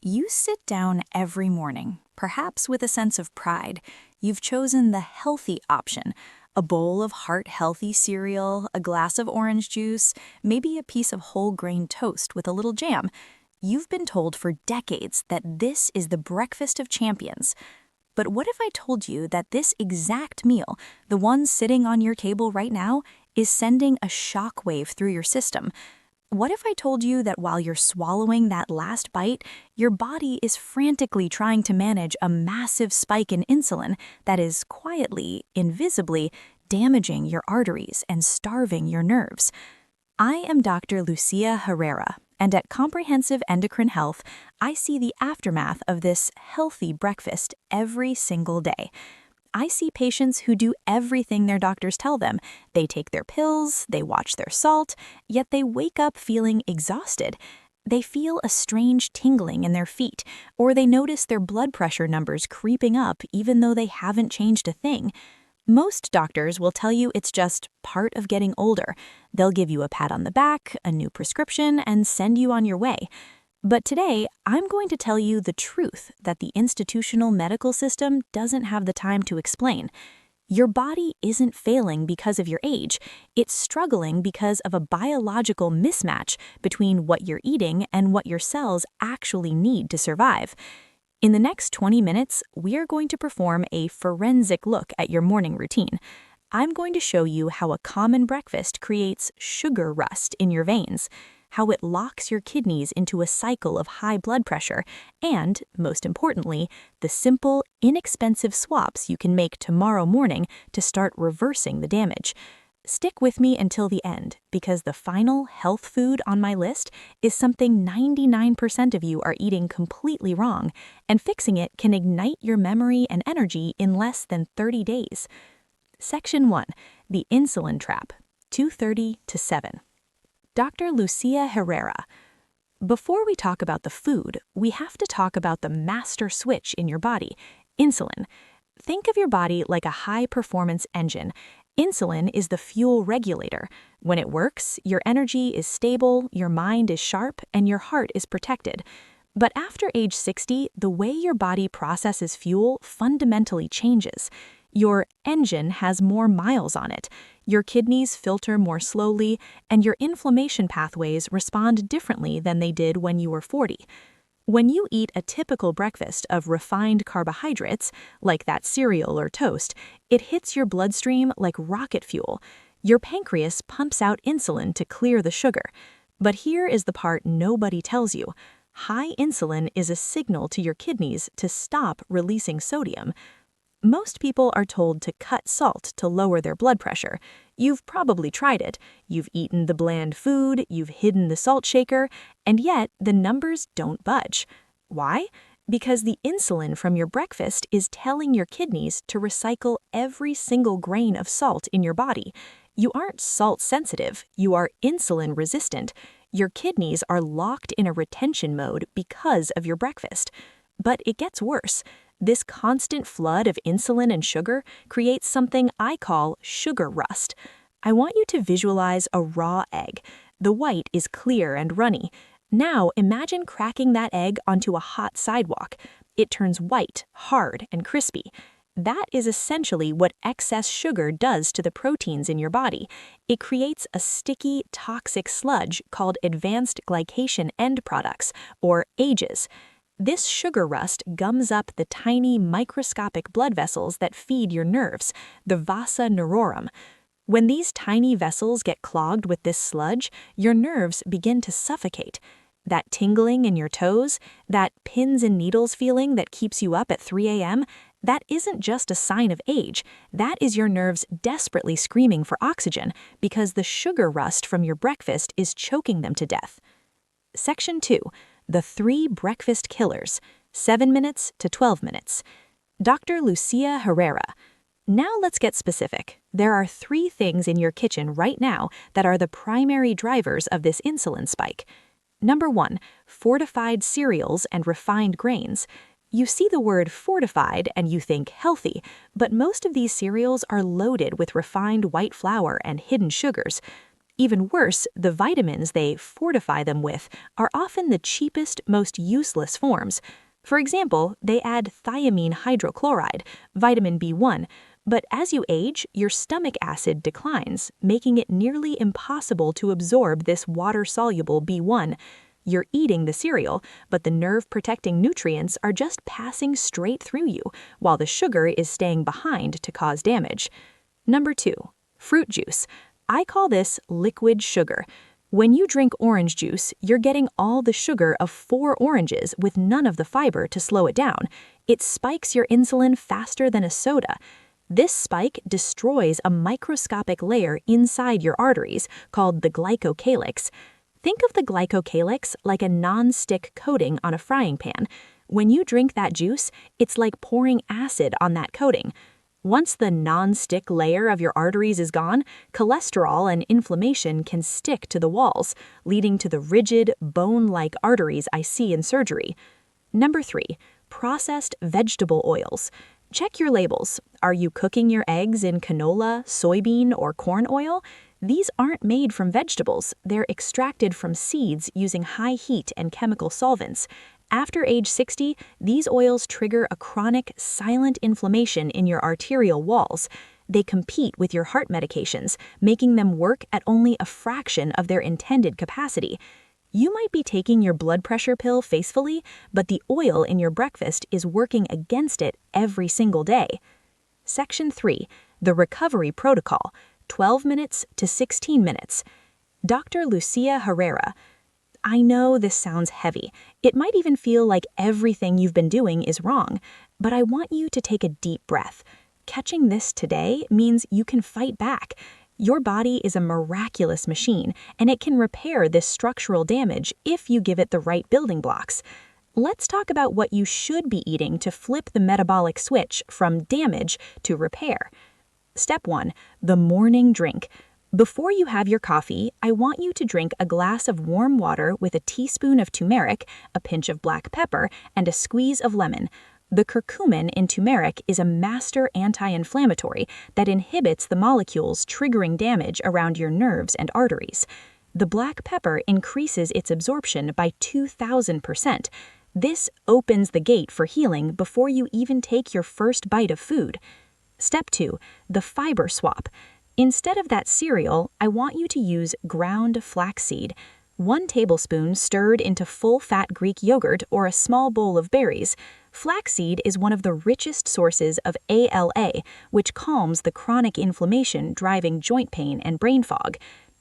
You sit down every morning, perhaps with a sense of pride. You've chosen the healthy option, a bowl of heart-healthy cereal, a glass of orange juice, maybe a piece of whole grain toast with a little jam. You've been told for decades that this is the breakfast of champions. But what if I told you that this exact meal, the one sitting on your table right now, is sending a shockwave through your system? What if I told you that while you're swallowing that last bite, your body is frantically trying to manage a massive spike in insulin that is quietly, invisibly, damaging your arteries and starving your nerves? I am Dr. Lucia Herrera, and at Comprehensive Endocrine Health, I see the aftermath of this healthy breakfast every single day. I see patients who do everything their doctors tell them. They take their pills, they watch their salt, yet they wake up feeling exhausted. They feel a strange tingling in their feet, or they notice their blood pressure numbers creeping up even though they haven't changed a thing. Most doctors will tell you it's just part of getting older. They'll give you a pat on the back, a new prescription, and send you on your way. But today, I'm going to tell you the truth that the institutional medical system doesn't have the time to explain. Your body isn't failing because of your age. It's struggling because of a biological mismatch between what you're eating and what your cells actually need to survive. In the next 20 minutes, we are going to perform a forensic look at your morning routine. I'm going to show you how a common breakfast creates sugar rust in your veins, how it locks your kidneys into a cycle of high blood pressure, and, most importantly, the simple, inexpensive swaps you can make tomorrow morning to start reversing the damage. Stick with me until the end, because the final health food on my list is something 99% of you are eating completely wrong, and fixing it can ignite your memory and energy in less than 30 days. Section 1. The Insulin Trap, 2:30 to 7. Dr. Lucia Herrera. Before we talk about the food, we have to talk about the master switch in your body, insulin. Think of your body like a high-performance engine. Insulin is the fuel regulator. When it works, your energy is stable, your mind is sharp, and your heart is protected. But after age 60, the way your body processes fuel fundamentally changes. Your engine has more miles on it, your kidneys filter more slowly, and your inflammation pathways respond differently than they did when you were 40. When you eat a typical breakfast of refined carbohydrates, like that cereal or toast, it hits your bloodstream like rocket fuel. Your pancreas pumps out insulin to clear the sugar. But here is the part nobody tells you. High insulin is a signal to your kidneys to stop releasing sodium. Most people are told to cut salt to lower their blood pressure. You've probably tried it. You've eaten the bland food, you've hidden the salt shaker, and yet the numbers don't budge. Why? Because the insulin from your breakfast is telling your kidneys to recycle every single grain of salt in your body. You aren't salt sensitive, you are insulin resistant. Your kidneys are locked in a retention mode because of your breakfast. But it gets worse. This constant flood of insulin and sugar creates something I call sugar rust. I want you to visualize a raw egg. The white is clear and runny. Now imagine cracking that egg onto a hot sidewalk. It turns white, hard, and crispy. That is essentially what excess sugar does to the proteins in your body. It creates a sticky, toxic sludge called advanced glycation end products, or AGEs. This sugar rust gums up the tiny microscopic blood vessels that feed your nerves, the vasa neurorum. When these tiny vessels get clogged with this sludge, your nerves begin to suffocate. That tingling in your toes, that pins and needles feeling that keeps you up at 3 a.m., that isn't just a sign of age. That is your nerves desperately screaming for oxygen because the sugar rust from your breakfast is choking them to death. Section 2. The 3 breakfast killers, 7 minutes to 12 minutes. Dr. Lucia Herrera. Now let's get specific. There are 3 things in your kitchen right now that are the primary drivers of this insulin spike. Number 1, fortified cereals and refined grains. You see the word fortified and you think healthy, but most of these cereals are loaded with refined white flour and hidden sugars. Even worse, the vitamins they fortify them with are often the cheapest, most useless forms. For example, they add thiamine hydrochloride, vitamin B1, but as you age, your stomach acid declines, making it nearly impossible to absorb this water-soluble B1. You're eating the cereal, but the nerve-protecting nutrients are just passing straight through you, while the sugar is staying behind to cause damage. Number 2. Fruit juice. I call this liquid sugar. When you drink orange juice, you're getting all the sugar of 4 oranges with none of the fiber to slow it down. It spikes your insulin faster than a soda. This spike destroys a microscopic layer inside your arteries called the glycocalyx. Think of the glycocalyx like a non-stick coating on a frying pan. When you drink that juice, it's like pouring acid on that coating. Once the non-stick layer of your arteries is gone, cholesterol and inflammation can stick to the walls, leading to the rigid, bone-like arteries I see in surgery. Number 3. Processed vegetable oils. Check your labels. Are you cooking your eggs in canola, soybean, or corn oil? These aren't made from vegetables. They're extracted from seeds using high heat and chemical solvents. After age 60, these oils trigger a chronic, silent inflammation in your arterial walls. They compete with your heart medications, making them work at only a fraction of their intended capacity. You might be taking your blood pressure pill faithfully, but the oil in your breakfast is working against it every single day. Section 3. The Recovery Protocol, 12 minutes to 16 minutes. Dr. Lucia Herrera. I know this sounds heavy. It might even feel like everything you've been doing is wrong, but I want you to take a deep breath. Catching this today means you can fight back. Your body is a miraculous machine, and it can repair this structural damage if you give it the right building blocks. Let's talk about what you should be eating to flip the metabolic switch from damage to repair. Step 1. The morning drink. Before you have your coffee, I want you to drink a glass of warm water with a teaspoon of turmeric, a pinch of black pepper, and a squeeze of lemon. The curcumin in turmeric is a master anti-inflammatory that inhibits the molecules triggering damage around your nerves and arteries. The black pepper increases its absorption by 2,000%. This opens the gate for healing before you even take your first bite of food. Step 2. The fiber swap. Instead of that cereal, I want you to use ground flaxseed. 1 tablespoon stirred into full-fat Greek yogurt or a small bowl of berries. Flaxseed is one of the richest sources of ALA, which calms the chronic inflammation driving joint pain and brain fog.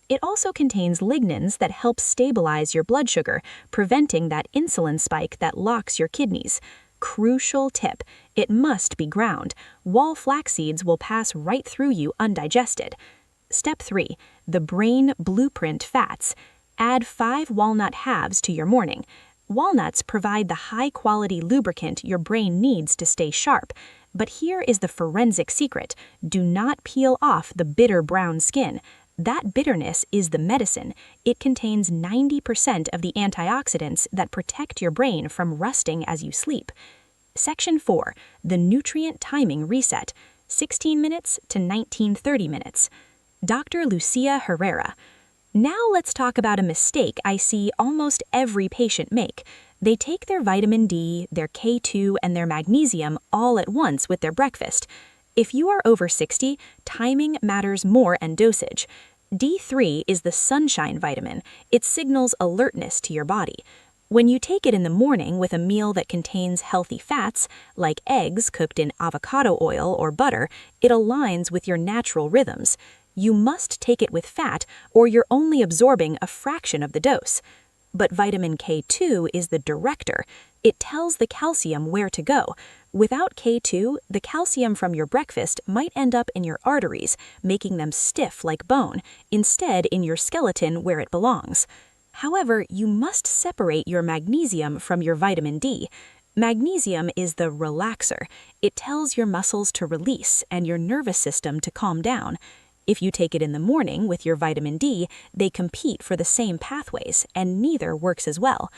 It also contains lignans that help stabilize your blood sugar, preventing that insulin spike that locks your kidneys. Crucial tip: it must be ground. Wall flax seeds will pass right through you undigested. Step 3. The brain blueprint fats. Add 5 walnut halves to your morning. Walnuts provide the high-quality lubricant your brain needs to stay sharp. But here is the forensic secret: do not peel off the bitter brown skin. That bitterness is the medicine. It contains 90% of the antioxidants that protect your brain from rusting as you sleep. Section 4. The Nutrient Timing Reset, 16 minutes to 19:30 minutes. Dr. Lucia Herrera. Now let's talk about a mistake I see almost every patient make. They take their vitamin D, their K2, and their magnesium all at once with their breakfast. If you are over 60, timing matters more than dosage. D3 is the sunshine vitamin. It signals alertness to your body. When you take it in the morning with a meal that contains healthy fats, like eggs cooked in avocado oil or butter, it aligns with your natural rhythms. You must take it with fat, or you're only absorbing a fraction of the dose. But vitamin K2 is the director. It tells the calcium where to go. Without K2, the calcium from your breakfast might end up in your arteries, making them stiff like bone, instead in your skeleton where it belongs. However, you must separate your magnesium from your vitamin D. Magnesium is the relaxer. It tells your muscles to release and your nervous system to calm down. If you take it in the morning with your vitamin D, they compete for the same pathways, and neither works as well.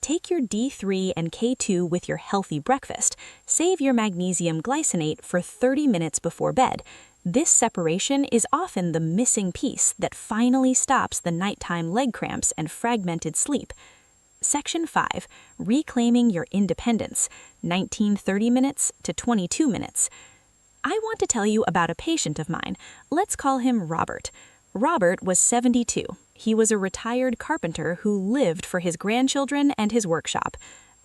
Take your D3 and K2 with your healthy breakfast. Save your magnesium glycinate for 30 minutes before bed. This separation is often the missing piece that finally stops the nighttime leg cramps and fragmented sleep. Section 5. Reclaiming your independence, 19:30 minutes to 22 minutes. I want to tell you about a patient of mine. Let's call him Robert. Robert was 72. He was a retired carpenter who lived for his grandchildren and his workshop.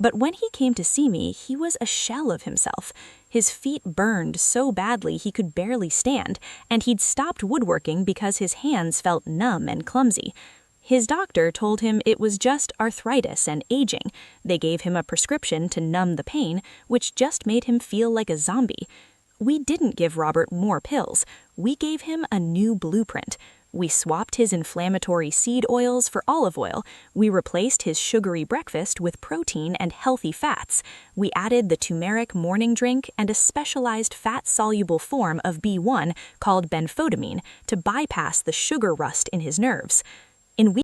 But when he came to see me, he was a shell of himself. His feet burned so badly he could barely stand, and he'd stopped woodworking because his hands felt numb and clumsy. His doctor told him it was just arthritis and aging. They gave him a prescription to numb the pain, which just made him feel like a zombie. We didn't give Robert more pills. We gave him a new blueprint. We swapped his inflammatory seed oils for olive oil. We replaced his sugary breakfast with protein and healthy fats. We added the turmeric morning drink and a specialized fat-soluble form of B1 called benfotiamine to bypass the sugar rust in his nerves. In